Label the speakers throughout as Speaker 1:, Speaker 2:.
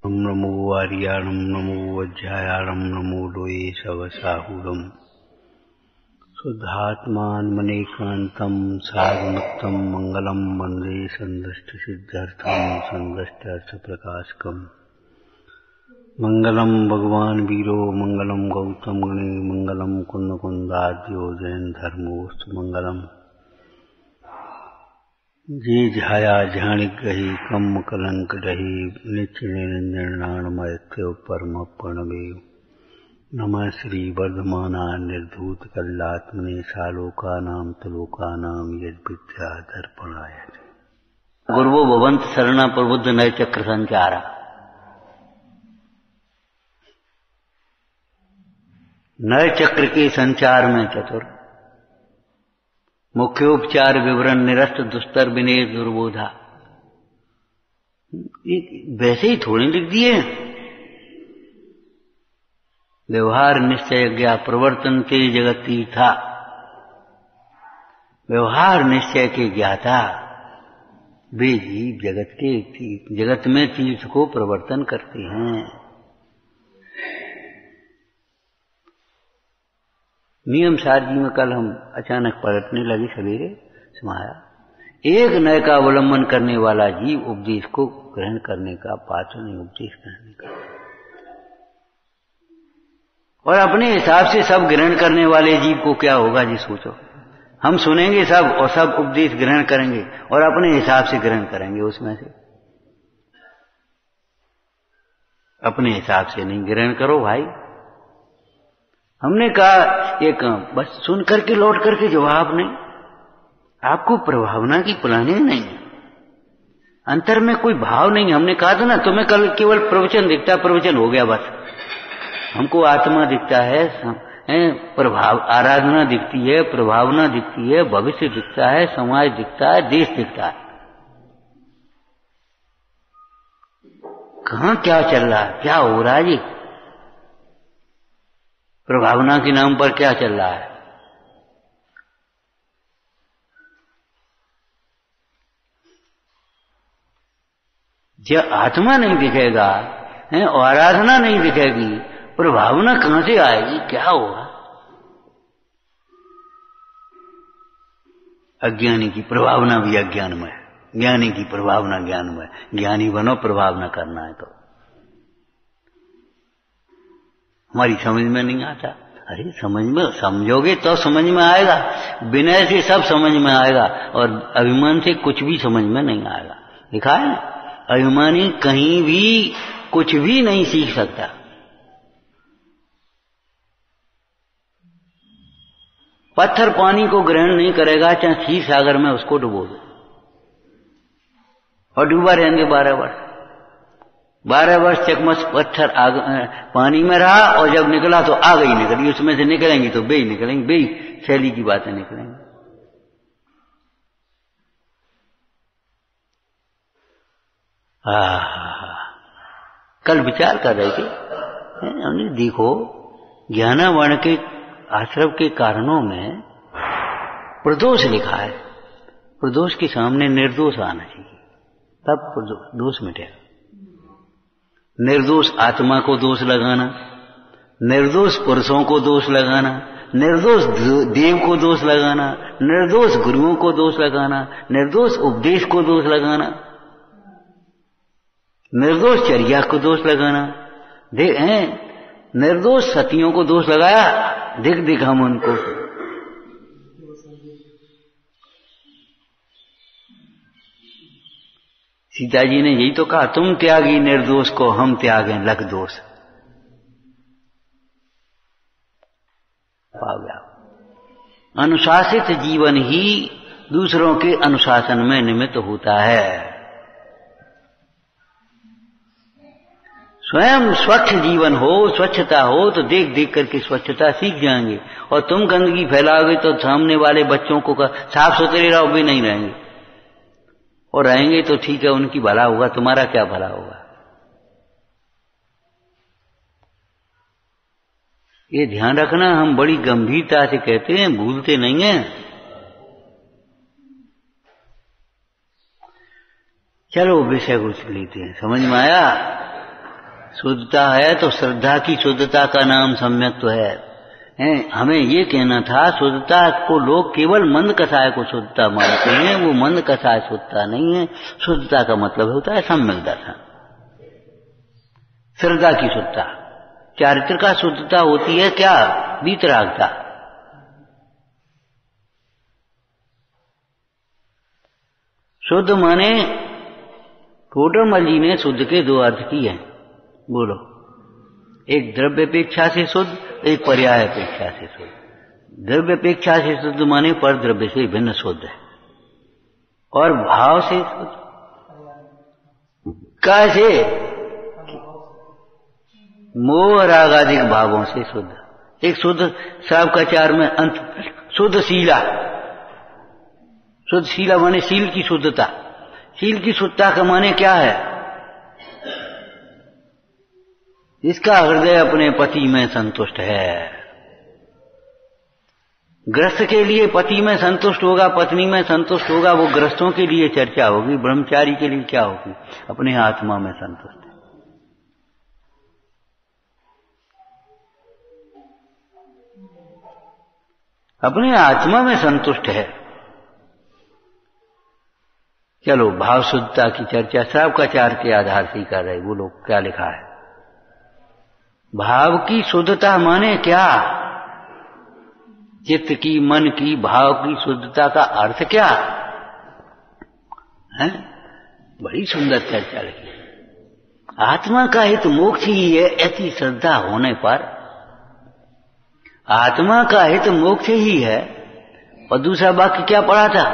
Speaker 1: नमो वारियाणं नमो वज्रायाणं नमो लोये सवसाहुरम् शुद्धात्मानमनेकान्तं साधुमत्तं मंगलम वन्दे सन्दष्टसिद्ध्यर्थं सन्दष्ट्यर्थप्रकाशकम् मंगलम भगवान वीरो मंगलम गौतम गणे मंगलम कुन्द जैन धर्मोस्तु मंगलम जी झाया झाणिक गही कम कलंक रही नित्य निरंजन नाणमयत्यो परम प्रणवेव नमः श्री वर्धमानाय निर्धूत कल्लात्मने सालोकानां तलोकानां यद्विद्या दर्पणाय गुरुवो भवंत शरणा प्रबुद्ध नय चक्र संचारा। नय चक्र के संचार में चतुर मुख्योपचार विवरण निरस्त दुस्तर विनेश दुर्बोधा। वैसे ही थोड़ी लिख दिए। व्यवहार निश्चय ज्ञा प्रवर्तन के जगती था। व्यवहार निश्चय के ज्ञाता वे जीव जगत में तीर्थ को प्रवर्तन करते हैं। नियम सारजी में कल हम अचानक पलटने लगे सवेरे समाया। एक नय का अवलंबन करने वाला जीव उपदेश को ग्रहण करने का पात्र नहीं, उपदेश करने का। और अपने हिसाब से सब ग्रहण करने वाले जीव को क्या होगा जी सोचो। हम सुनेंगे सब और सब उपदेश ग्रहण करेंगे और अपने हिसाब से ग्रहण करेंगे। उसमें से अपने हिसाब से नहीं ग्रहण करो भाई। हमने कहा एक बस सुन करके लौट करके जवाब नहीं। आपको प्रभावना की प्लानिंग नहीं, अंतर में कोई भाव नहीं। हमने कहा था ना तुम्हें कल केवल प्रवचन दिखता, प्रवचन हो गया बस। हमको आत्मा दिखता है, प्रभाव आराधना दिखती है, प्रभावना दिखती है, भविष्य दिखता है, समाज दिखता है, देश दिखता है। कहां क्या चल रहा है, क्या हो रहा है जी? प्रभावना के नाम पर क्या चल रहा है? जब आत्मा नहीं दिखेगा और आराधना नहीं दिखेगी, प्रभावना कहां से आएगी? क्या होगा? अज्ञानी की प्रभावना भी अज्ञानमय है, ज्ञानी की प्रभावना ज्ञानमय। ज्ञानी बनो, प्रभावना करना है तो। हमारी समझ में नहीं आता। अरे समझ में समझोगे तो समझ में आएगा। विनय से सब समझ में आएगा और अभिमान से कुछ भी समझ में नहीं आएगा। लिखा है ना, अभिमानी कहीं भी कुछ भी नहीं सीख सकता। पत्थर पानी को ग्रहण नहीं करेगा, चाहे क्षीर सागर में उसको डुबो दो और डूबा रहेंगे 12 वर्ष। 12 वर्ष चकमच पत्थर पानी में रहा और जब निकला तो आग ही निकली। उसमें से निकलेंगी तो बे ही निकलेंगी, बे ही शैली की बातें निकलेंगी। कल विचार कर रहे थे, हमने देखो ज्ञानावर्ण के आश्रव के कारणों में प्रदोष लिखा है। प्रदोष के सामने निर्दोष आना चाहिए, तब दोष मिटेगा। निर्दोष आत्मा को दोष लगाना, निर्दोष पुरुषों को दोष लगाना, निर्दोष देव को दोष लगाना, निर्दोष गुरुओं को दोष लगाना, निर्दोष उपदेश को दोष लगाना, निर्दोष चर्या को दोष लगाना। निर्दोष सतियों को दोष लगाया, दिख हम उनको। सीता जी ने यही तो कहा, तुम त्यागी निर्दोष को, हम त्यागें लख दोष। अनुशासित जीवन ही दूसरों के अनुशासन में निमित्त होता है। स्वयं स्वच्छ जीवन हो, स्वच्छता हो तो देख देख करके स्वच्छता सीख जाएंगे। और तुम गंदगी फैलाओगे तो सामने वाले बच्चों को साफ सुथरे रहो भी नहीं रहेंगे, और रहेंगे तो ठीक है, उनकी भला होगा, तुम्हारा क्या भला होगा? ये ध्यान रखना, हम बड़ी गंभीरता से कहते हैं, भूलते नहीं हैं। चलो विषय कुछ लेते हैं, समझ में आया? शुद्धता है तो श्रद्धा की शुद्धता का नाम सम्यक्त्व है। हमें ये कहना था, शुद्धता को लोग केवल मंद कसाय को शुद्धता मानते हैं, वो मंद कसाय शुद्धता नहीं है। शुद्धता का मतलब होता है सम्यक दर्शन, श्रद्धा की शुद्धता। चारित्र का शुद्धता होती है क्या? वीतरागता। शुद्ध माने टोडरमल जी ने शुद्ध के दो अर्थ किए हैं। बोलो, एक द्रव्य अपेक्षा से शुद्ध, एक पर्याय अपेक्षा से शुद्ध। द्रव्य अपेक्षा से शुद्ध माने पर द्रव्य से भिन्न शुद्ध है, और भाव से शुद्ध कैसे? मोह रागादिक भावों से शुद्ध। एक शुद्ध श्रावकाचार में अंत शुद्ध शीला। शुद्ध शीला माने शील की शुद्धता। शील की शुद्धता का माने क्या है? इसका हृदय अपने पति में संतुष्ट है। गृहस्थ के लिए पति में संतुष्ट होगा, पत्नी में संतुष्ट होगा, वो गृहस्थों के लिए चर्चा होगी। ब्रह्मचारी के लिए क्या होगी? अपने आत्मा में संतुष्ट है। अपने आत्मा में संतुष्ट है। चलो, भाव शुद्धता की चर्चा श्रावकाचार के आधार से ही कर रहे। वो लोग क्या लिखा है? भाव की शुद्धता माने क्या? चित्त की, मन की, भाव की शुद्धता का अर्थ क्या है? बड़ी सुंदर चर्चा लिखी। आत्मा का हित मोक्ष ही है, ऐसी श्रद्धा होने पर आत्मा का हित मोक्ष ही है। और दूसरा वाक्य क्या पढ़ा था?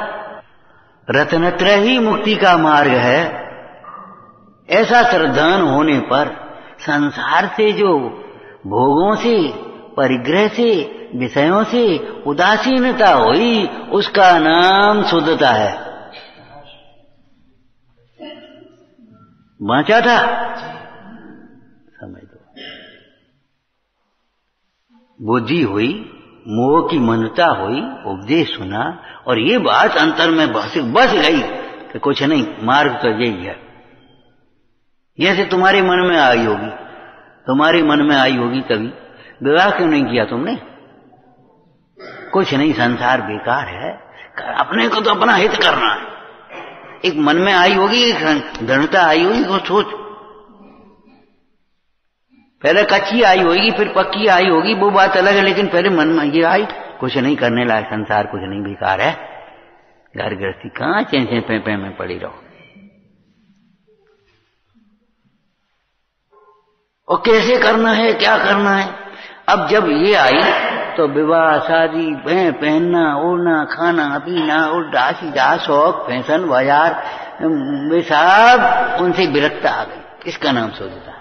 Speaker 1: रत्नत्रय ही मुक्ति का मार्ग है। ऐसा श्रद्धान होने पर संसार से जो भोगों से, परिग्रह से, विषयों से उदासीनता हुई, उसका नाम शुद्धता है। बांचा था, समझ दो। बुद्धि हुई, मोह की मनता हुई, उपदेश सुना, और ये बात अंतर में बस गई कि कुछ नहीं, मार्ग तो यही है। जैसे तुम्हारे मन में आई होगी, तुम्हारे मन में आई होगी कभी, विवाह क्यों नहीं किया तुमने? कुछ नहीं, संसार बेकार है, अपने को तो अपना हित करना है। एक मन में आई होगी, एक दृढ़ता आई होगी, वो सोच। पहले कच्ची आई होगी, फिर पक्की आई होगी, वो बात अलग है, लेकिन पहले मन में ये आई, कुछ नहीं करने लायक, संसार कुछ नहीं, बेकार है, घर गृहस्थी कहां चें पे में पड़ी रहो। और कैसे करना है, क्या करना है? अब जब ये आई तो विवाह, शादी, पहनना, ओढ़ना, खाना, पीना, उल्टा सीधा, शौक, फैशन, बाजार, वे सब उनसे विरक्ता आ गई। इसका नाम शुद्धता है।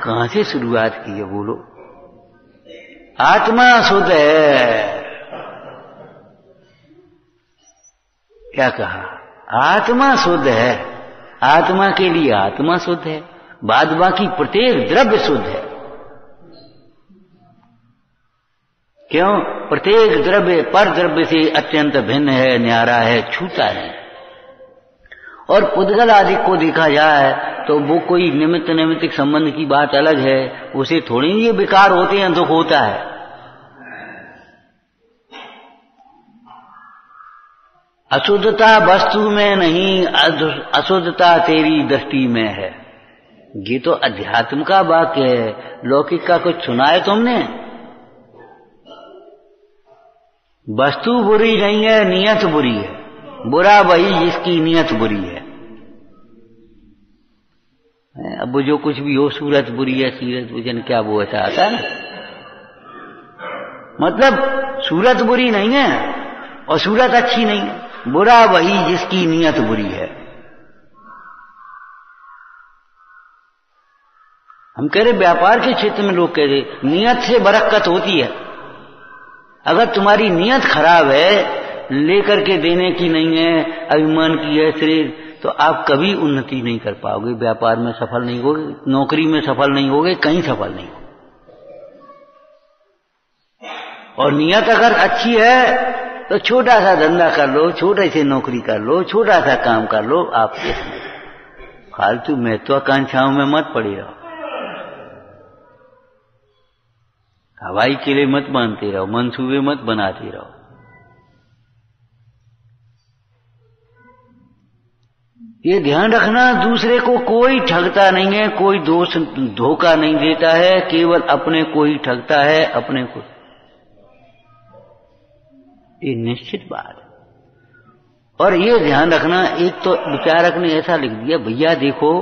Speaker 1: कहां से शुरुआत की है? बोलो। आत्मा शुद्ध है। क्या कहा? आत्मा शुद्ध है। आत्मा के लिए आत्मा शुद्ध है, बाद बाकी प्रत्येक द्रव्य शुद्ध है। क्यों? प्रत्येक द्रव्य पर द्रव्य से अत्यंत भिन्न है, न्यारा है, छूता है। और पुद्गल आदि को देखा जाए तो वो कोई निमित्त नैमित्तिक संबंध की बात अलग है, उसे थोड़ी ये विकार होते हैं, दुख होता है। अशुद्धता वस्तु में नहीं, अशुद्धता तेरी दृष्टि में है। ये तो अध्यात्म का वाक्य है, लौकिक का कुछ सुना है तुमने? वस्तु बुरी नहीं है, नियत बुरी है। बुरा वही जिसकी नियत बुरी है। अब जो कुछ भी हो, सूरत बुरी है, सीरत बुरी, क्या वो ऐसा आता है ना? मतलब सूरत बुरी नहीं है और सूरत अच्छी नहीं है, बुरा वही जिसकी नियत बुरी है। हम कह रहे व्यापार के क्षेत्र में लोग कह रहे नियत से बरकत होती है। अगर तुम्हारी नियत खराब है, लेकर के देने की नहीं है, अभिमान की है शरीर, तो आप कभी उन्नति नहीं कर पाओगे, व्यापार में सफल नहीं होगे, नौकरी में सफल नहीं होगे, कहीं सफल नहीं होगे। और नियत अगर अच्छी है तो छोटा सा धंधा कर लो, छोटे से नौकरी कर लो, छोटा सा काम कर लो, आप फालतू महत्वाकांक्षाओं में मत पड़े रहो, हवाई किले मत बांधते रहो, मंसूबे मत बनाते रहो। ये ध्यान रखना, दूसरे को कोई ठगता नहीं है, कोई दोष धोखा नहीं देता है, केवल अपने को ही ठगता है, अपने को। ये निश्चित बात है। और ये ध्यान रखना, एक तो विचारक ने ऐसा लिख दिया, भैया देखो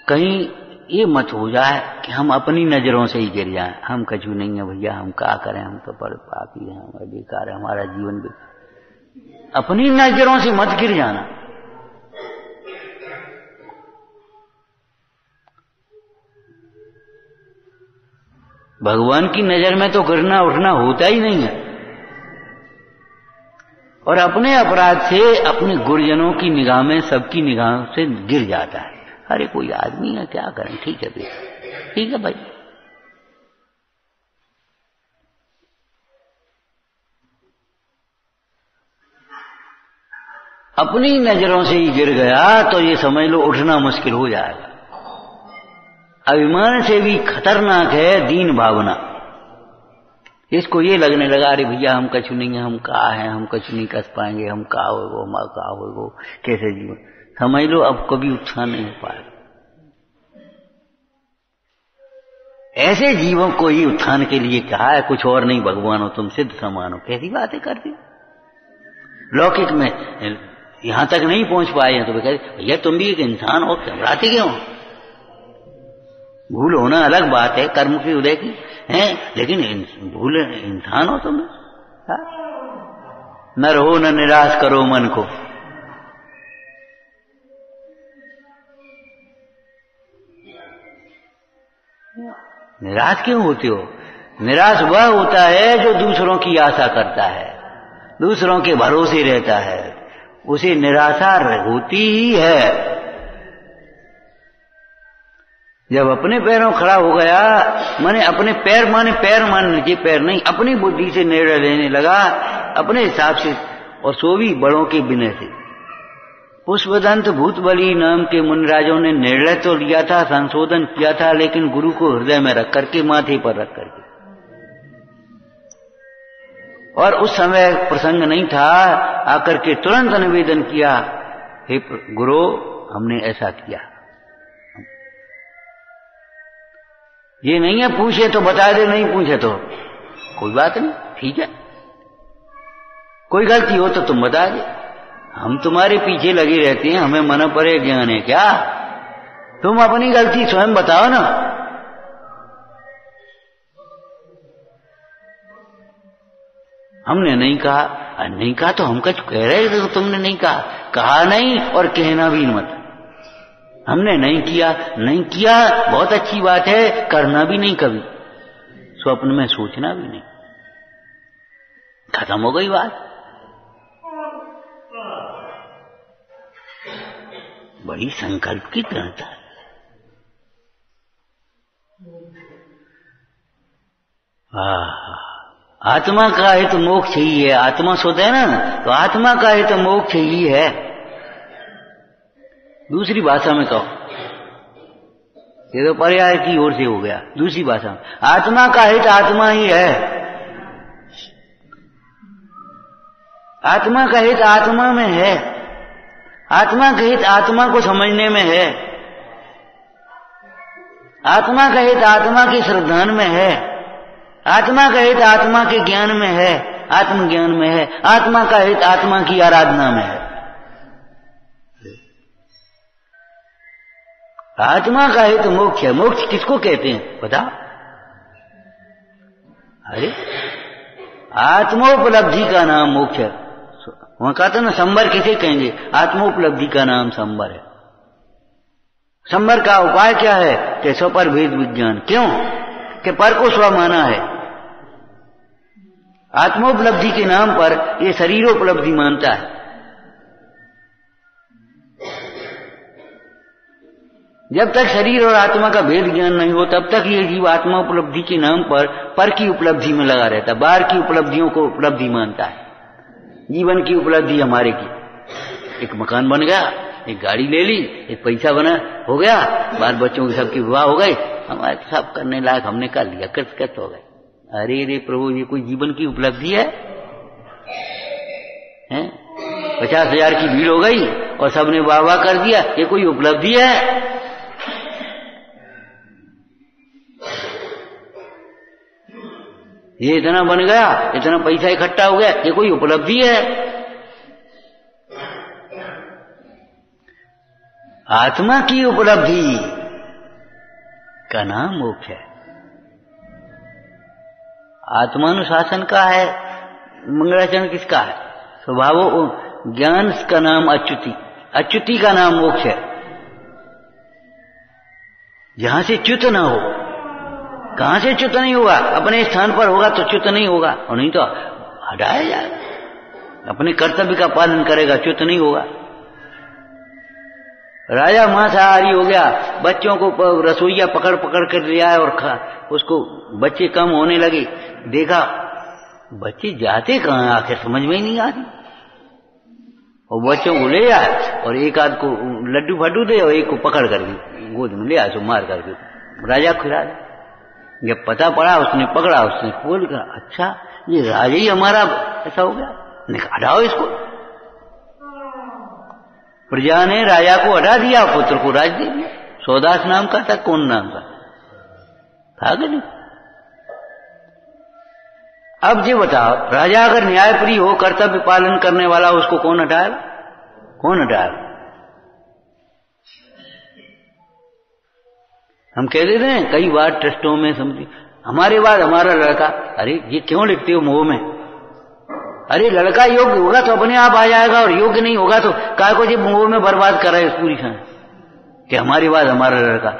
Speaker 1: कहीं ये मत हो जाए कि हम अपनी नजरों से ही गिर जाएं, हम कछु नहीं है भैया, हम क्या करें, हम तो बड़े पापी हैं, हमारा बेकार है, हमारा जीवन भी। अपनी नजरों से मत गिर जाना। भगवान की नजर में तो गिरना उठना होता ही नहीं है। और अपने अपराध से अपने गुरुजनों की निगाह में, सबकी निगाह से गिर जाता है। अरे कोई आदमी है, क्या करें, ठीक है भाई, ठीक है भाई। अपनी नजरों से ही गिर गया तो ये समझ लो उठना मुश्किल हो जाएगा। अभिमान से भी खतरनाक है दीन भावना। इसको ये लगने लगा, अरे भैया हम कछु नहीं है, हम कहाँ हैं, हम कछु नहीं कर पाएंगे, हम कहाँ होगो, हम कहाँ होगो, कैसे जीवन। समझ लो अब कभी उत्थान नहीं हो पाएगा। ऐसे जीवों को ही उत्थान के लिए कहा है, कुछ और नहीं। भगवान हो तुम, सिद्ध समान हो, कैसी बातें करती। लौकिक में यहां तक नहीं पहुंच पाए हैं तो वे कहते भैया तुम भी एक इंसान हो, घबराते क्यों। भूल होना अलग बात है, कर्म के उदय की है, लेकिन भूल इंसान हो तुम। न रहो न निराश करो मन को। निराश क्यों होते हो। निराश वह होता है जो दूसरों की आशा करता है, दूसरों के भरोसे रहता है, उसे निराशा होती ही है। जब अपने पैरों खड़ा हो गया, माने अपने पैर, माने पैर मान लीजिए, पैर नहीं, अपनी बुद्धि से निर्णय लेने लगा अपने हिसाब से, और सो भी बड़ों के विनय से। पुष्पदंत भूतबली नाम के मुनिराजों ने निर्णय तो लिया था, संशोधन किया था, लेकिन गुरु को हृदय में रख करके, माथे पर रख करके। और उस समय प्रसंग नहीं था, आकर के तुरंत निवेदन किया, हे गुरु हमने ऐसा किया। ये नहीं है पूछे तो बता दे, नहीं पूछे तो कोई बात नहीं, ठीक है। कोई गलती हो तो तुम बता दे, हम तुम्हारे पीछे लगे रहते हैं, हमें मन परे ज्ञान है क्या। तुम अपनी गलती स्वयं बताओ ना। हमने नहीं कहा, नहीं कहा तो हम कुछ कह रहे थे तो तुमने नहीं कहा, कहा नहीं और कहना भी मत। हमने नहीं किया, नहीं किया बहुत अच्छी बात है, करना भी नहीं कभी, स्वप्न में सोचना भी नहीं, खत्म हो गई बात। बड़ी संकल्प की दृढ़ता है। आत्मा का हित मोक्ष ही है। आत्मा शुद्ध है ना, तो आत्मा का हित मोक्ष ही है। दूसरी भाषा में कहो, ये तो पर्याय की ओर से हो गया। दूसरी भाषा में आत्मा का हित आत्मा ही है। आत्मा का हित आत्मा में है, आत्मा का हित आत्मा को समझने में है, आत्मा का हित आत्मा के श्रद्धान में है, आत्मा का हित आत्मा के ज्ञान में है, आत्मज्ञान में है, आत्मा का हित आत्मा की आराधना में है। आत्मा का हित मोक्ष है। मोक्ष किसको कहते हैं बता। अरे आत्मोपलब्धि का नाम मोक्ष है। वहां कहते ना संबर किसे कहेंगे, आत्मोपलब्धि का नाम संबर है। संबर का उपाय क्या है कि स्वपर भेद विज्ञान। क्यों कि पर को स्व माना है। आत्मोपलब्धि के नाम पर ये शरीरोपलब्धि मानता है। जब तक शरीर और आत्मा का भेद ज्ञान नहीं हो तब तक ये जीव आत्मा उपलब्धि के नाम पर की उपलब्धि में लगा रहता है। बाहर की उपलब्धियों को उपलब्धि मानता है। जीवन की उपलब्धि हमारे की, एक मकान बन गया, एक गाड़ी ले ली, एक पैसा बना हो गया, बाल बच्चों के सबके विवाह हो गए, हमारे सब करने लायक हमने कर लिया, कृत हो गए। अरे रे प्रभु, ये कोई जीवन की उपलब्धि है? 50,000 की भीड़ हो गई और सबने वाह वाह कर दिया, ये कोई उपलब्धि है? ये इतना बन गया, इतना पैसा इकट्ठा हो गया, ये कोई उपलब्धि है? आत्मा की उपलब्धि का नाम मोक्ष है। आत्मानुशासन का है, मंगलाचरण किसका है? स्वभाव ज्ञान का नाम अच्युति, अच्युति का नाम मोक्ष है। जहां से च्युत ना हो, कहां से च्युत नहीं होगा? अपने स्थान पर होगा तो च्युत नहीं होगा, और नहीं तो हटाया जाएगा। अपने कर्तव्य का पालन करेगा, च्युत नहीं होगा। राजा मांसाहारी हो गया, बच्चों को रसोईया पकड़ पकड़ कर ले आया और उसको बच्चे कम होने लगे, देखा बच्चे जाते कहां, आखिर समझ में ही नहीं आती, और बच्चों को ले आया और एक आध को लड्डू फड्डू दे और एक को पकड़ कर गोद में ले आया, सो मार करके राजा खिला। जब पता पड़ा, उसने पकड़ा, उसने खोल कर, अच्छा ये राजा ही हमारा ऐसा हो गया, हटाओ इसको। प्रजा ने राजा को हटा दिया, पुत्र को राज दे दिया। सौदास नाम का था, कौन नाम का था कि नहीं? अब ये बताओ, राजा अगर न्यायप्रिय हो, कर्तव्य पालन करने वाला, उसको कौन हटाएगा? कौन हटाएगा? हम कह देते हैं कई बार ट्रस्टों में, समझिए हमारे बाद हमारा लड़का, अरे ये क्यों लिखते हो मोह में? अरे लड़का योग्य होगा तो अपने आप आ जाएगा, और योग्य नहीं होगा तो काय को जब मोह में बर्बाद कर रहे हैं पूरी खान कि हमारे बाद हमारा लड़का।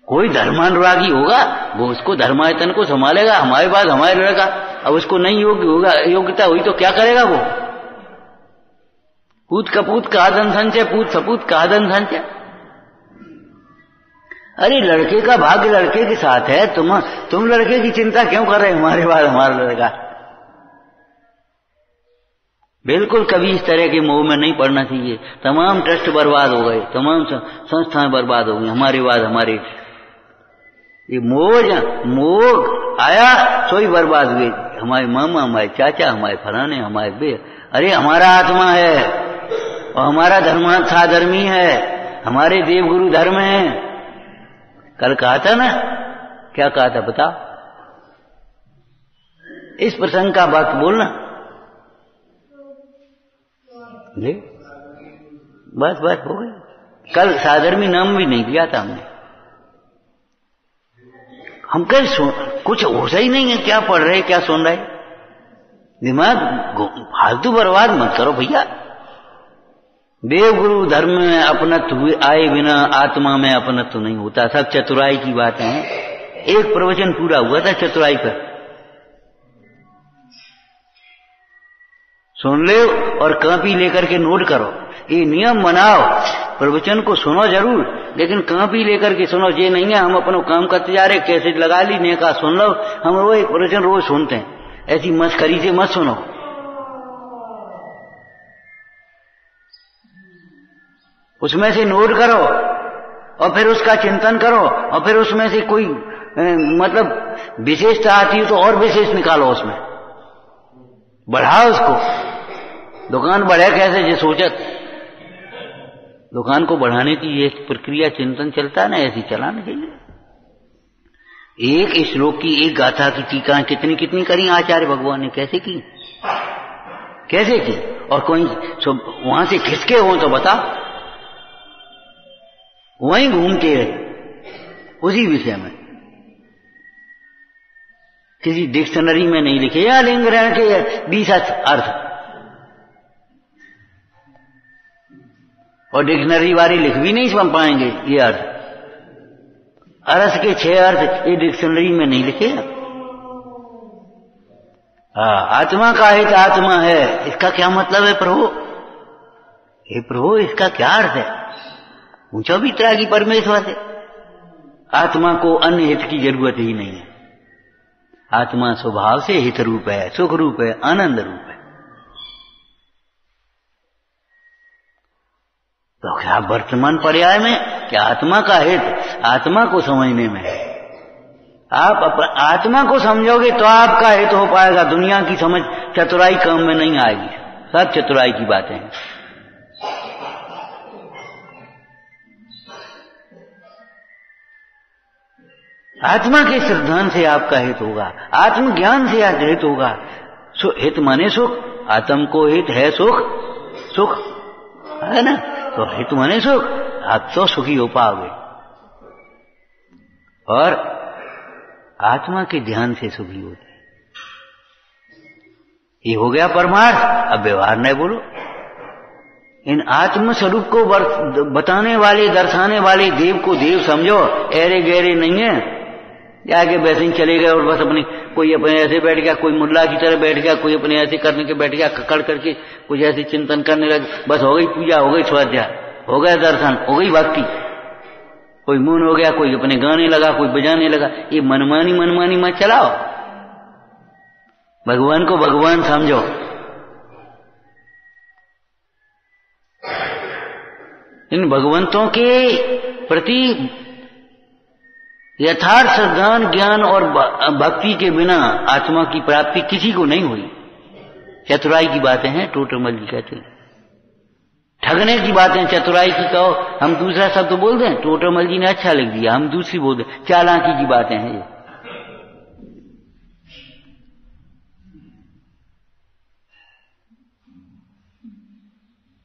Speaker 1: कोई धर्मानुरागी होगा, वो उसको धर्मायतन को संभालेगा, हमारे बाद हमारे लड़का। अब उसको नहीं योग्य होगा, योग्यता हुई तो क्या करेगा वो? पूत कपूत का धन संचय, पूत सपूत का धन संचय। अरे लड़के का भाग्य लड़के के साथ है, तुम लड़के की चिंता क्यों कर रहे? हमारे बाद हमारा लड़का। बिल्कुल कभी इस तरह के मोह में नहीं पड़ना चाहिए। तमाम ट्रस्ट बर्बाद हो गए, तमाम संस्थाएं बर्बाद हो गई, हमारे बाद हमारे। ये मोह आया सो ही बर्बाद हुए, हमारे मामा, हमारे चाचा, हमारे फलाने, हमारे बे। अरे हमारा आत्मा है और हमारा धर्मी है, हमारे देवगुरु धर्म है। कल कहा था ना, क्या कहा था बता? इस प्रसंग का बात बोलना ले, बस हो गई। कल साधर्मी नाम भी नहीं दिया था हमने। हम कहीं कुछ होता ही नहीं है, क्या पढ़ रहे क्या सुन रहे, दिमाग फालतू बर्बाद मत करो भैया। देवगुरु धर्म में अपनत्व हुए आए बिना आत्मा में अपनत्व नहीं होता। सब चतुराई की बातें हैं। एक प्रवचन पूरा हुआ था चतुराई पर, सुन ले और कॉपी लेकर के नोट करो। ये नियम बनाओ, प्रवचन को सुनो जरूर, लेकिन कॉपी लेकर के सुनो। ये नहीं है हम अपना काम करते जा रहे, कैसेट लगा ली, ने कहा सुन लो। हम रोज एक प्रवचन रोज सुनते हैं, ऐसी मस्करी से मत सुनो। उसमें से नोट करो और फिर उसका चिंतन करो, और फिर उसमें से कोई मतलब विशेषता आती है तो और विशेष निकालो, उसमें बढ़ाओ उसको। दुकान बढ़े कैसे जो सोचत, दुकान को बढ़ाने की ये प्रक्रिया चिंतन चलता है ना, ऐसी चलाना चाहिए। एक श्लोक की, एक गाथा की टीका कितनी कितनी करी आचार्य भगवान ने, कैसे की, कैसे की? और कोई वहां से खिसके हो तो बता, वहीं घूमते रहे उसी विषय में। किसी डिक्शनरी में नहीं लिखे या लिंग ग्रहण के 20 अर्थ, और डिक्शनरी वाले लिख भी नहीं समझ पाएंगे ये अर्थ। अरस के 6 अर्थ ये डिक्शनरी में नहीं लिखे। आत्मा का हित आत्मा है, इसका क्या मतलब है प्रभु? हे प्रभु, इसका क्या अर्थ है? पूछो भी त्यागी परमेश्वर से। आत्मा को अन्य हित की जरूरत ही नहीं है। आत्मा स्वभाव से हित रूप है, सुख रूप है, आनंद रूप है। तो क्या वर्तमान पर्याय में क्या आत्मा का हित आत्मा को समझने में है। आप आत्मा को समझोगे तो आपका हित हो पाएगा। दुनिया की समझ चतुराई काम में नहीं आएगी, सब चतुराई की बातें हैं। आत्मा के श्रद्धान से आपका हित होगा, आत्मज्ञान से हित होगा। हित माने सुख, आत्म को हित है सुख, सुख है ना, तो हित माने सुख, आप तो सुखी हो पाओगे। और आत्मा के ध्यान से सुखी होते। ये हो गया परमार्थ। अब व्यवहार नहीं बोलो। इन आत्म स्वरूप को बताने वाले, दर्शाने वाले देव को देव समझो, ऐरे गहरे नहीं है। जाके वैसे ही चले गए और बस अपनी कोई अपने ऐसे बैठ गया, कोई मुल्ला की तरह बैठ गया, कोई अपने ऐसे करने के बैठ गया, ककड़ करके कुछ ऐसे चिंतन करने लगे, बस हो गई पूजा, हो गई स्वाध्याय, हो गया दर्शन, हो गई भक्ति। कोई मौन हो गया, कोई अपने गाने लगा, कोई बजाने लगा। ये मनमानी मनमानी मत चलाओ, भगवान को भगवान समझो। इन भगवंतों के प्रति यथार्थ श्रद्धान, ज्ञान और भक्ति के बिना आत्मा की प्राप्ति किसी को नहीं हुई। चतुराई की बातें हैं, टोटमल जी कहते हैं। ठगने की बातें चतुराई की कहो, हम दूसरा शब्द बोल दें, टोटमल जी ने अच्छा लिख दिया, हम दूसरी बोल दें, चालाकी की बातें हैं ये।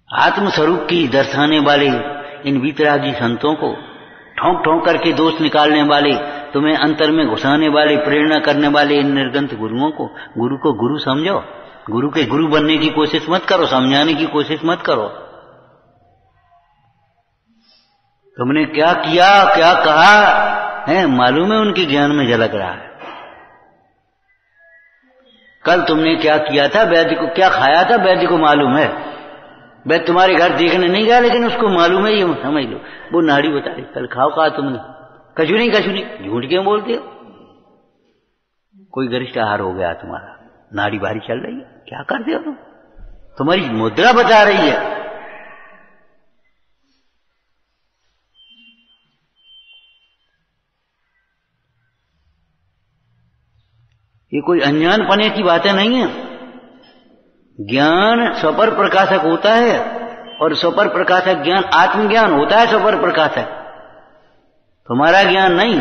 Speaker 1: आत्मस्वरूप की दर्शाने वाले इन वीतरागी संतों को, ठोंक ठोंक करके दोष निकालने वाले, तुम्हें अंतर में घुसाने वाले, प्रेरणा करने वाले इन निर्गंत गुरुओं को, गुरु को गुरु समझो। गुरु के गुरु बनने की कोशिश मत करो, समझाने की कोशिश मत करो। तुमने क्या किया, क्या कहा है मालूम है, उनके ज्ञान में झलक रहा है। कल तुमने क्या किया था, वैद्य को क्या खाया था, वैद्य को मालूम है। वैद्य तुम्हारे घर देखने नहीं गया, लेकिन उसको मालूम है, ये समझ लो। वो नाड़ी बता रही, कल खाओ कहा तुमने, कछु नहीं कछु नहीं, झूठ क्यों बोलते हो। कोई गरिष्ठ आहार हो गया तुम्हारा, नाड़ी भारी चल रही है, क्या करते हो तुम, तुम्हारी मुद्रा बता रही है। ये कोई अनजान पने की बातें नहीं है। ज्ञान स्वपर प्रकाशक होता है, और स्वपर प्रकाशक ज्ञान आत्मज्ञान होता है। स्वपर प्रकाशक तुम्हारा ज्ञान नहीं,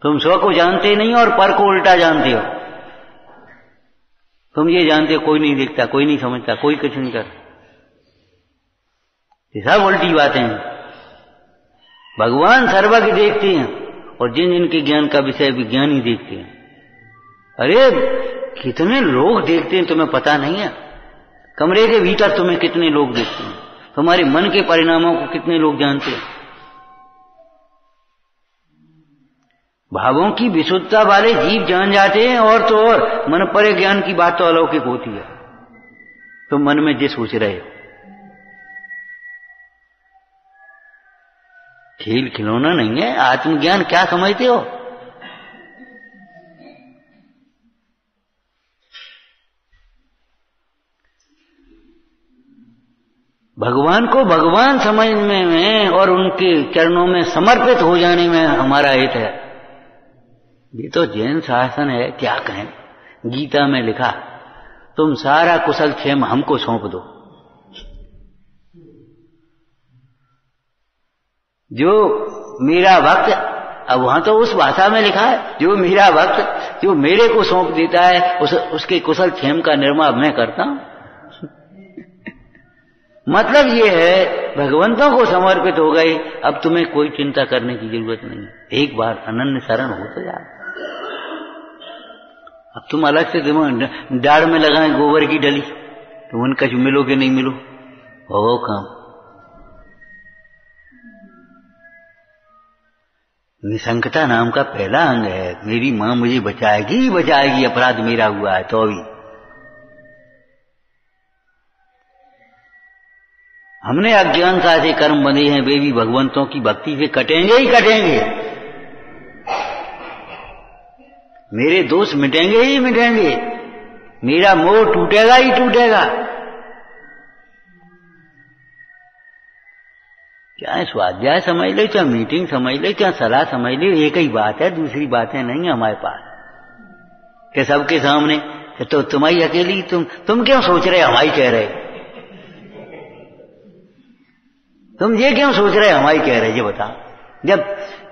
Speaker 1: तुम स्व को जानते नहीं और पर को उल्टा जानते हो। तुम ये जानते हो कोई नहीं देखता, कोई नहीं समझता, कोई कुछ नहीं करता, ये सब उल्टी बातें हैं। भगवान सर्वज्ञ देखते हैं, और जिन जिनके ज्ञान का विषय विज्ञान ही देखते हैं। अरे कितने लोग देखते हैं तुम्हें पता नहीं है। कमरे के भीतर तुम्हें कितने लोग देखते हैं, तुम्हारे मन के परिणामों को कितने लोग जानते हैं। भावों की विशुद्धता वाले जीव जान जाते हैं, और तो और मन परे ज्ञान की बात तो अलौकिक होती है। तुम मन में जो सोच रहे हो, खेल खिलौना नहीं है। आत्मज्ञान क्या समझते हो। भगवान को भगवान समझने में और उनके चरणों में समर्पित हो जाने में हमारा हित है। ये तो जैन शासन है, क्या कहें। गीता में लिखा, तुम सारा कुशल क्षेम हमको सौंप दो। जो मेरा भक्त, अब वहां तो उस भाषा में लिखा है, जो मेरा भक्त जो मेरे को सौंप देता है, उसके कुशल क्षेम का निर्वाह मैं करता हूं। मतलब ये है, भगवंतों को समर्पित हो गए, अब तुम्हें कोई चिंता करने की जरूरत नहीं। एक बार अनन्य शरण हो तो यार, अब तुम अलग से डाढ़ में लगाए गोबर की डली, तो उनका जो मिलो कि नहीं मिलो, हो काम। निशंकता नाम का पहला अंग है। मेरी मां मुझे बचाएगी ही बचाएगी, अपराध मेरा हुआ है तो भी। हमने अज्ञानता से कर्म बंधे हैं, वे भी भगवंतों की भक्ति से कटेंगे ही कटेंगे। मेरे दोष मिटेंगे ही मिटेंगे, मेरा मोह टूटेगा ही टूटेगा। चाहे स्वाध्याय समझ ले, चाहे मीटिंग समझ ले, चाहे सलाह समझ ले, एक ही बात है, दूसरी बातें नहीं है हमारे पास कि सबके सामने तो तुम्हारी अकेली तुम क्यों सोच रहे हमारी कह रहे, तुम ये क्यों सोच रहे हमारी कह रहे, ये बताओ। जब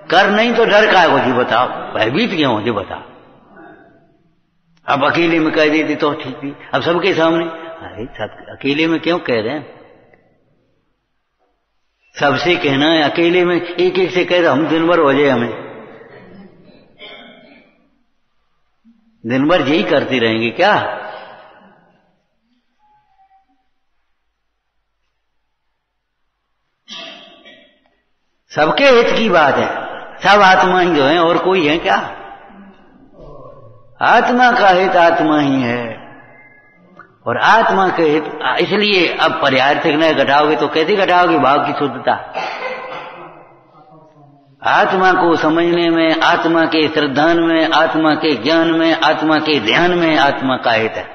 Speaker 1: कर नहीं तो डर का है, जी बताओ, भयभीत क्यों हो, ये बताओ। अब अकेले में कह देती तो ठीक थी, अब सबके सामने, अरे सब अकेले में क्यों कह रहे हैं, सबसे कहना है, अकेले में एक एक से कह रहे हम दिन भर हो जाए, हमें दिन भर यही करते रहेंगे क्या। सबके हित की बात है, सब आत्मा ही जो है, और कोई है क्या। आत्मा का हित आत्मा ही है, और आत्मा के हित, इसलिए अब पर्यार्थक न घटाओगे तो कैसे घटाओगे भाव की शुद्धता। आत्मा को समझने में, आत्मा के श्रद्धान में, आत्मा के ज्ञान में, आत्मा के ध्यान में आत्मा का हित है।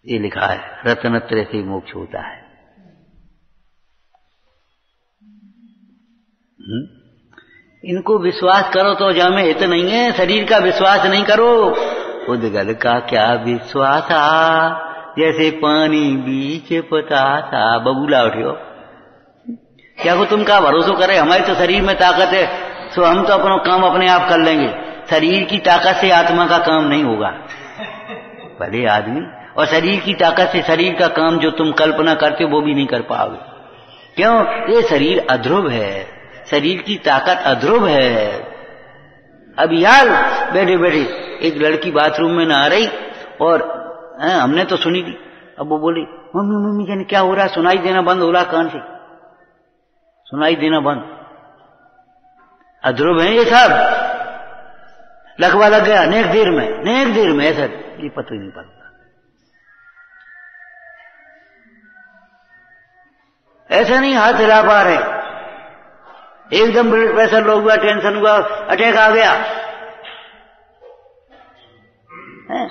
Speaker 1: ये लिखा है, रत्नत्रय से मोक्ष होता है। इनको विश्वास करो तो जामे हित नहीं है, शरीर का विश्वास नहीं करो। उद्गल का क्या विश्वास आ, जैसे पानी बीच पतासा। बबूला उठियो, क्या को तुम का भरोसा करे, हमारे तो शरीर में ताकत है, सो हम तो अपना काम अपने आप कर लेंगे। शरीर की ताकत से आत्मा का काम नहीं होगा भले आदमी, और शरीर की ताकत से शरीर का काम जो तुम कल्पना करते हो वो भी नहीं कर पाओगे। क्यों, ये शरीर अध्रुव है, शरीर की ताकत अध्रुव है। अब यार बैठे बैठे एक लड़की बाथरूम में नहा रही, और हमने तो सुनी थी, अब वो बोली मम्मी मम्मी जाने क्या हो रहा, सुनाई देना बंद हो रहा, कान से सुनाई देना बंद। अध्रुव है ये सब, लकवा लग गया नेक देर में ऐसा, ये पता ही नहीं पड़ता। ऐसा नहीं हाथ हिला पा रहे, एकदम ब्लड प्रेशर लो हुआ, टेंशन हुआ, अटैक आ गया,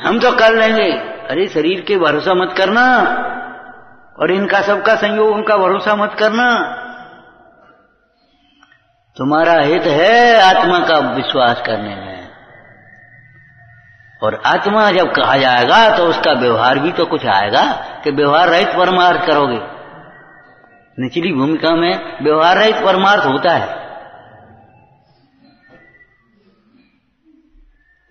Speaker 1: हम तो कर लेंगे। अरे शरीर के भरोसा मत करना, और इनका सबका संयोग, उनका भरोसा मत करना। तुम्हारा हित है आत्मा का विश्वास करने में, और आत्मा जब कहा जाएगा तो उसका व्यवहार भी तो कुछ आएगा कि व्यवहार रहित परमार्थ करोगे। निचली भूमिका में व्यवहार रहित परमार्थ होता है।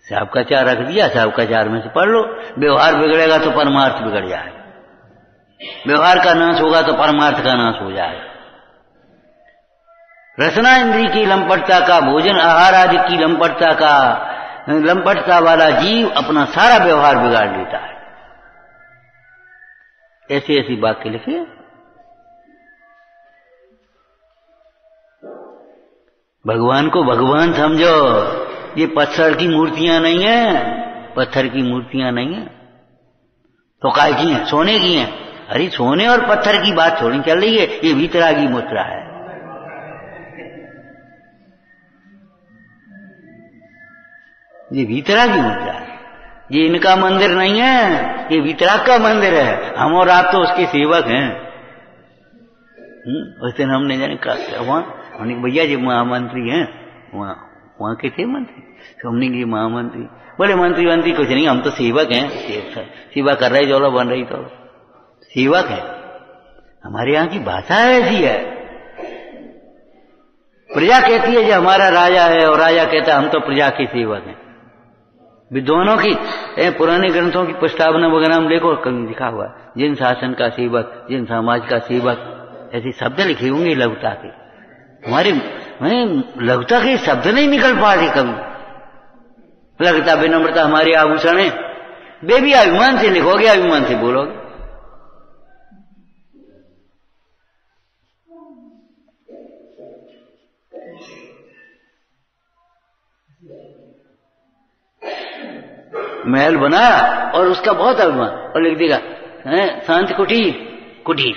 Speaker 1: साहब का चार रख दिया, साहब का चार में से पढ़ लो। व्यवहार बिगड़ेगा तो परमार्थ बिगड़ जाएगा, व्यवहार का नाश होगा तो परमार्थ का नाश हो जाएगा। रसना इंद्री की लंपटता का, भोजन आहार आदि की लंपटता वाला जीव अपना सारा व्यवहार बिगाड़ लेता है। ऐसी ऐसी वाक्य लिखिए। भगवान को भगवान समझो, ये पत्थर की मूर्तियां नहीं है, पत्थर की मूर्तियां नहीं है तो काय की है, सोने की है। अरे सोने और पत्थर की बात थोड़ी चल रही है, ये वीतरागी मुद्रा है। ये वीतरागी मुद्रा है, ये इनका मंदिर नहीं है, ये वीतराग का मंदिर है। हम और आप तो उसके सेवक हैं। उस दिन हमने जाने कहा वहां, हमने भैया जी महामंत्री हैं, वहां के थे मंत्री, तो हमने ये महामंत्री, बोले मंत्री कुछ नहीं, हम तो सेवक हैं, सेवा कर रहे, जोला बन रही तो सेवक है। हमारे यहाँ की भाषा ऐसी है, प्रजा कहती है जो हमारा राजा है, और राजा कहता है हम तो प्रजा के सेवक हैं। विद्वानों की पुराने ग्रंथों की प्रस्तावना वगैरह में देखो, कभी लिखा हुआ जिन शासन का सेवक, जिन समाज का सेवक, ऐसे शब्द लिखे होंगे लघुता के। हमारे लघुता के शब्द नहीं निकल पा रहे कभी। लघुता विनम्रता हमारे आभूषण है, वे भी अभिमान से लिखोगे, अभिमान से बोलोगे। महल बनाया और उसका बहुत अभिमान, और लिख देगा शांति कुटीर, कुटीर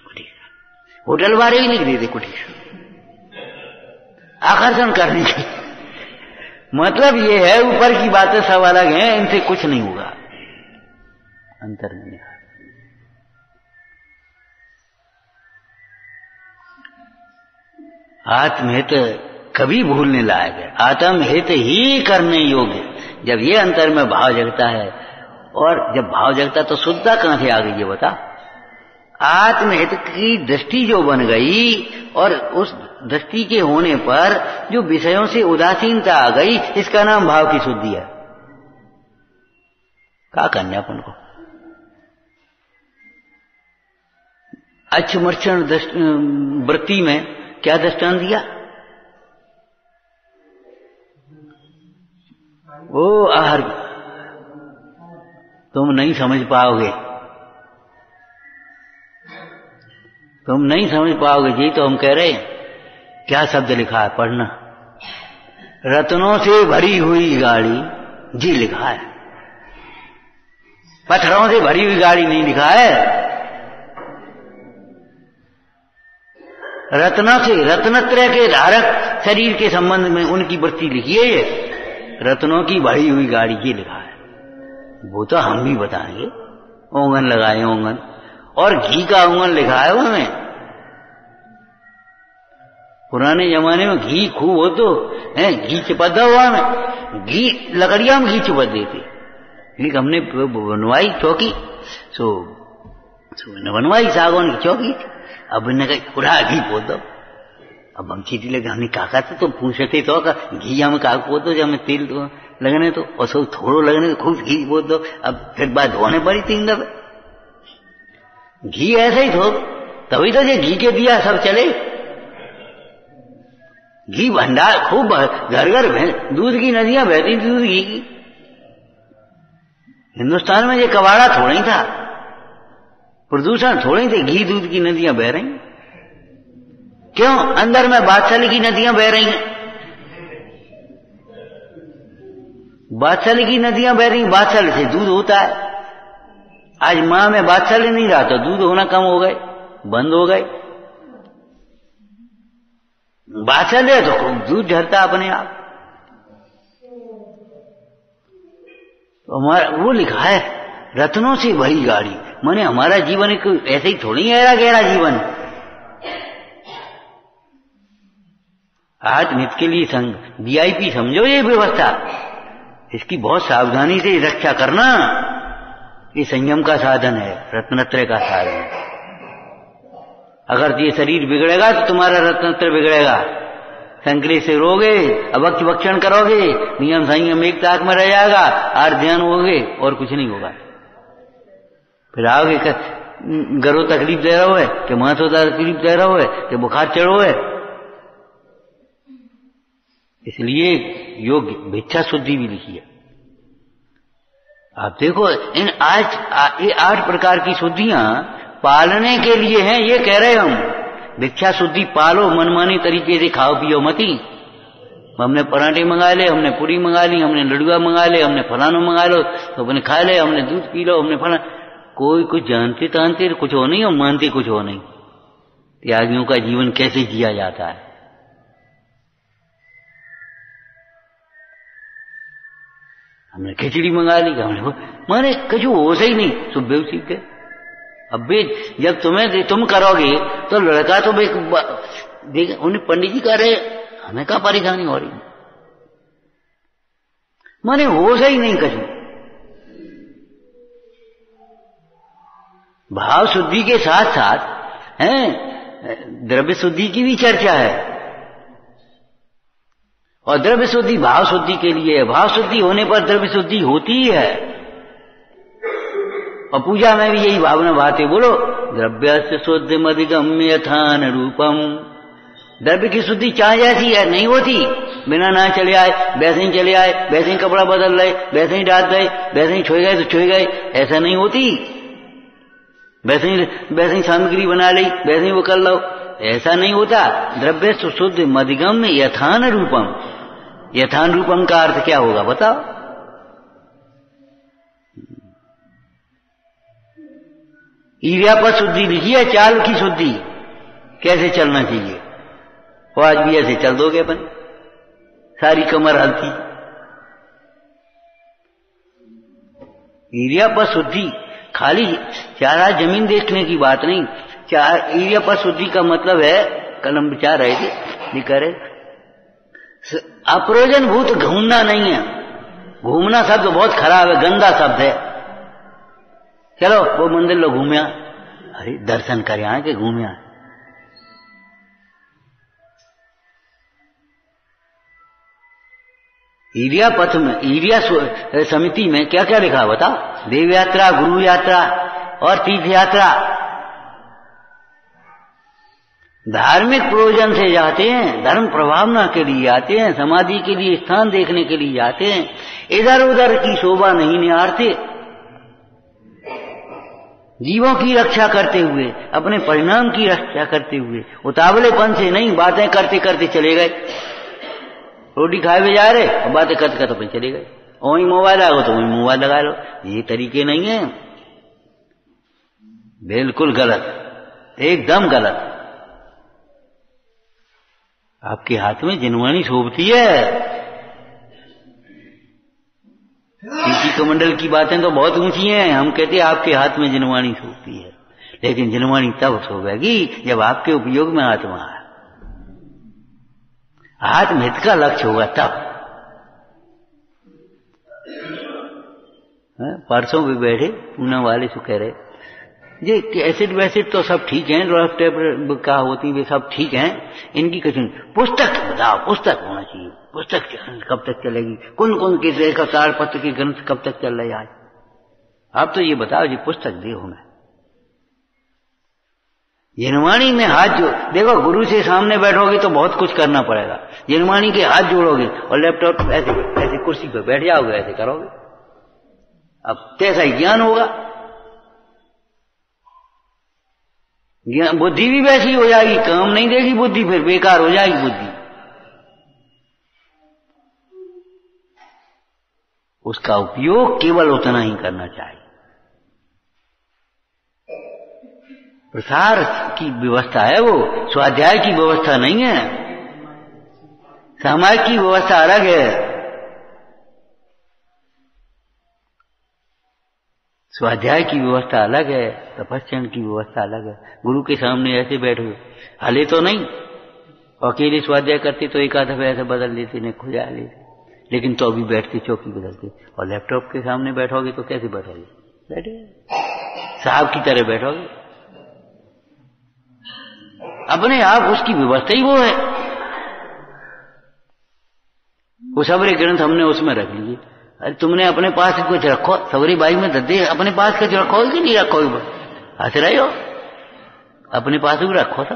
Speaker 1: कुटीर, होटल वाले ही लिख देते कुटीर, आकर्षण करने के। मतलब ये है ऊपर की बातें सब अलग हैं, इनसे कुछ नहीं होगा। अंतर नहीं है। आत्महित कभी भूलने लायक है, आत्महित ही करने योग्य। जब ये अंतर में भाव जगता है, और जब भाव जगता तो शुद्धता कहां से आ गई ये बता। आत्महित की दृष्टि जो बन गई, और उस दृष्टि के होने पर जो विषयों से उदासीनता आ गई, इसका नाम भाव की शुद्धि है। क्या करने अपन को। अच्छमर्षण वृत्ति में क्या दृष्टांत दिया? ओ आहार तुम नहीं समझ पाओगे, तुम नहीं समझ पाओगे जी। तो हम कह रहे हैं, क्या शब्द लिखा है पढ़ना। रत्नों से भरी हुई गाड़ी जी लिखा है, पत्थरों से भरी हुई गाड़ी नहीं लिखा है। रत्न से, रत्नत्रय के धारक शरीर के संबंध में उनकी वृत्ति लिखी है ये। रत्नों की भरी हुई गाड़ी ये लिखा है। वो तो हम भी बताएंगे। ओंगन लगाए ओंगन, और घी का ओंगन लिखा है उसमें। पुराने जमाने में घी खूब हो तो है, घी चिपदा हुआ में घी, लकड़िया में घी चिपद देते। लेकिन हमने बनवाई चौकी, सो बनवाई सागौन की चौकी। अब इन्हें कहा उड़ा घी पोत दो। अब हम चीटी लगे, हमने काका तो पूछते तो घी हमें का पोत दो, जब हमें तेल तो लगने तो, और सब थोड़ो लगने तो खूब घी पोत दो। अब फिर बात धोने पड़ी 3 दफे। घी ऐसे ही थो, तभी तो ये घी के दिया सब चले। घी भंडार खूब घर घर दूध की नदियां बहती दूध घी की। हिंदुस्तान में ये कबाड़ा थोड़ा ही था, प्रदूषण थोड़े थे, घी दूध की नदियां बह रही। क्यों? अंदर में बादशाही की नदियां बह रही हैं। बादशाही की नदियां बह रही, बादशाही से दूध होता है। आज मां में बादशाही नहीं रहा तो दूध होना कम हो गए, बंद हो गए। बादशाही है तो दूध झरता अपने आप। तो हमारा वो लिखा है रत्नों से भरी गाड़ी, माने हमारा जीवन एक ऐसे ही थोड़ी गहरा गहरा जीवन। आत्महित के लिए VIP समझो ये व्यवस्था, इसकी बहुत सावधानी से रक्षा करना। ये संयम का साधन है, रत्नत्रय का साधन है। अगर ये शरीर बिगड़ेगा तो तुम्हारा रत्नत्रय बिगड़ेगा। संकलेश से रोगे, अभक्ष भक्षण करोगे, नियम संयम एक ताक में रह जाएगा, आर ध्यान होगे और कुछ नहीं होगा। फिर आओगे गरो तकलीफ दे रहा है कि माथो तकलीफ दे रहा है कि बुखार चढ़ो है। इसलिए योग भिक्षा शुद्धि भी लिखी है। आप देखो इन ये 8 प्रकार की शुद्धियां पालने के लिए हैं। ये कह रहे हम भिक्षा शुद्धि पालो, मनमानी तरीके से खाओ पियो मती। हमने पराठे मंगा ले, हमने पूरी मंगा ली, हमने लडुआ मंगा ले, हमने फलाना मंगा लो तो अपने खा ले, हमने दूध पी लो, हमने फलाना। कोई कुछ जानते तानते कुछ हो नहीं और मानते कुछ हो नहीं। त्यागियों का जीवन कैसे जिया जाता है। हमने खिचड़ी मंगा ली, हमने माने कुछ हो ही नहीं, सुबह सीख गए। अब भी जब तुम करोगे तो लड़का तो देख उन्हें पंडित जी कह रहे, हमें क्या परेशानी हो रही, माने हो ही नहीं कछु। भाव शुद्धि के साथ साथ हैं द्रव्य शुद्धि की भी चर्चा है। और द्रव्य शुद्धि भाव शुद्धि के लिए है। भाव शुद्धि होने पर द्रव्य शुद्धि होती ही है। और पूजा में भी यही भावना बातें बोलो, द्रव्य शुद्धि मधिगम्य यथान रूपम। द्रव्य की शुद्धि चाह जैसी है नहीं होती। बिना ना चले आए वैसे ही चले आए, वैसे ही कपड़ा बदल रहे, वैसे ही डाल गए, वैसे ही छोड़ गए तो छोड़ गए, ऐसा नहीं होती। वैसे ही सामग्री बना ली, वैसे ही वो कर लो, ऐसा नहीं होता। द्रव्य शुद्ध मधिगम्य यथान रूपम। यथान रूपम का अर्थ क्या होगा बताओ? ईर्या पर शुद्धि लिखी है, चाल की शुद्धि कैसे चलना चाहिए। वो आज भी ऐसे चल दोगे अपन, सारी कमर हल्की, ईर्यापद शुद्धि खाली चारा जमीन देखने की बात नहीं। ईर्यापद शुद्धि का मतलब है, कल हम विचार रहे थे, ये कह रहे अप्रयोजन भूत घूमना नहीं है। घूमना शब्द बहुत खराब है, गंदा शब्द है। चलो वो मंदिर लो घूमया, अरे दर्शन कर यहाँ के घूमया। ईर्या पथ में, ईर्या समिति में क्या क्या लिखा बताओ? देव यात्रा, गुरु यात्रा और तीर्थ यात्रा। धार्मिक प्रयोजन से जाते हैं, धर्म प्रभावना के लिए जाते हैं, समाधि के लिए स्थान देखने के लिए जाते हैं, इधर उधर की शोभा नहीं निहारते। जीवों की रक्षा करते हुए, अपने परिणाम की रक्षा करते हुए, उतावलेपन से नहीं, बातें करते करते चले गए। रोटी खाए हुए जा रहे और बातें करते करते फिर चले गए। वहीं मोबाइल आ गो तो वहीं मोबाइल लगा लो। ये तरीके नहीं है, बिल्कुल गलत, एकदम गलत। आपके हाथ में जिनवाणी शोभती है। टीटी कमंडल की बातें तो बहुत ऊंची हैं, हम कहते हैं आपके हाथ में जिनवाणी शोभती है, लेकिन जिनवाणी तब शोभेगी जब आपके उपयोग में आत्मा है, आत्महित का लक्ष्य होगा तब। परसों भी बैठे पूना वाले से कह रहे, ये एसिड वैसिड तो सब ठीक है, ड्रग टेबलेट का होती वे सब ठीक हैं, इनकी कुछ पुस्तक बताओ, पुस्तक होना चाहिए। पुस्तक कब तक चलेगी? कौन कौन के तार पत्र के ग्रंथ कब तक चल रहे? आज आप तो ये बताओ जी, पुस्तक दे हमें। जिनवाणी में हाथ जो देखो, गुरु से सामने बैठोगे तो बहुत कुछ करना पड़ेगा। जिनवाणी के हाथ जोड़ोगे और लैपटॉप ऐसे ऐसे कुर्सी पर बैठ जाओगे, ऐसे करोगे, अब कैसा ही ज्ञान होगा। बुद्धि भी वैसी हो जाएगी, काम नहीं देगी बुद्धि, फिर बेकार हो जाएगी बुद्धि। उसका उपयोग केवल उतना ही करना चाहिए। प्रसार की व्यवस्था है वो, स्वाध्याय की व्यवस्था नहीं है। सामाजिक की व्यवस्था अलग है, स्वाध्याय की व्यवस्था अलग है, तपस्या की व्यवस्था अलग है। गुरु के सामने ऐसे बैठो, हले तो नहीं, अकेले स्वाध्याय करते तो एक आधा ऐसे बदल देते, नहीं खुजा लेते, लेकिन तो अभी बैठते चौकी बदलते। और लैपटॉप के सामने बैठोगे तो कैसे बैठोगे? बैठे साहब की तरह बैठोगे। अपने आप उसकी व्यवस्था ही वो है। वो सबरे ग्रंथ हमने उसमें रख लिए। अरे तुमने अपने पास कुछ रखो, सबरी बाई में दे अपने पास कुछ रखोगे कि नहीं रखोगे? हंस रहे हो, अपने पास भी रखो था।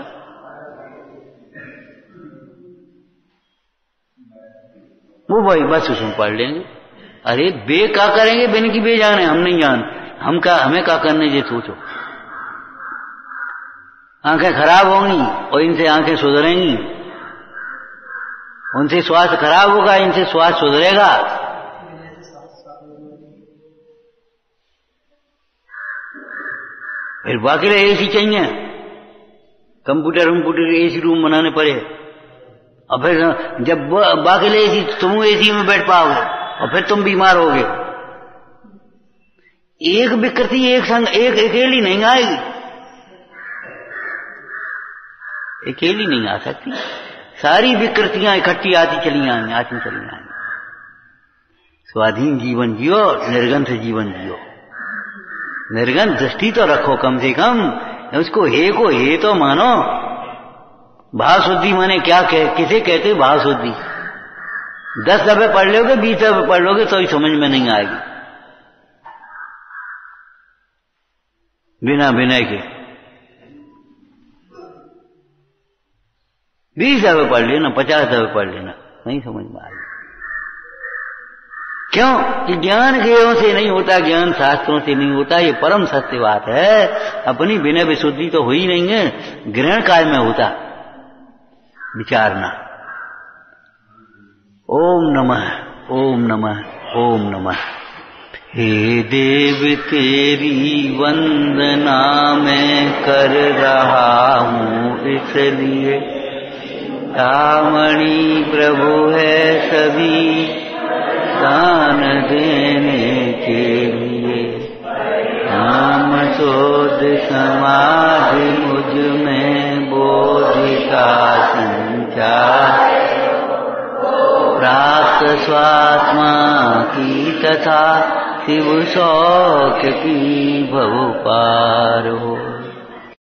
Speaker 1: वो भाई बस उसमें पढ़ लेंगे। अरे बे क्या करेंगे? बिन की बे जाने, हम नहीं जान, हम क्या, हमें क्या करने ये सोचो। आंखें खराब होंगी और इनसे आंखें सुधरेंगी, उनसे स्वास्थ्य खराब होगा, इनसे स्वास्थ्य सुधरेगा। फिर बाकी एसी चाहिए, कंप्यूटर एसी रूम बनाने पड़े, और फिर जब बाकी एसी, तुम एसी में बैठ पाओगे और फिर तुम बीमार होगे। एक विकृति एक संग, एक अकेली नहीं आएगी, अकेली नहीं आ सकती। सारी विकृतियां इकट्ठी आती चली आएंगी। स्वाधीन जीवन जियो, निर्गंथ जीवन जियो। निर्गंथ दृष्टि तो रखो कम से कम, उसको हे को हे तो मानो। भाव शुद्धि माने क्या किसे कहते? भाव शुद्धि। 10 दफे पढ़ लोगे, 20 दफे पढ़ लोगे तो ही समझ में नहीं आएगी, बिना विनय के। 20 दफे पढ़ लेना, 50 दफे पढ़ लेना, नहीं समझ में आएगी। क्यों? कि ज्ञान ज्ञों से नहीं होता, ज्ञान शास्त्रों से नहीं होता, ये परम सत्य बात है। अपनी विनय विशुद्धि तो हुई नहीं है, ग्रहण काल में होता विचारना। ओम नमः, ओम नमः, ओम नमः। हे देव तेरी वंदना मैं कर रहा हूँ, इसलिए तामणि प्रभु है सभी दान देने के लिए। शुद्ध समाधि मुझ में बोधि का संचार प्राप्त स्वात्मा की तथा शिव शौक की भव पार हो।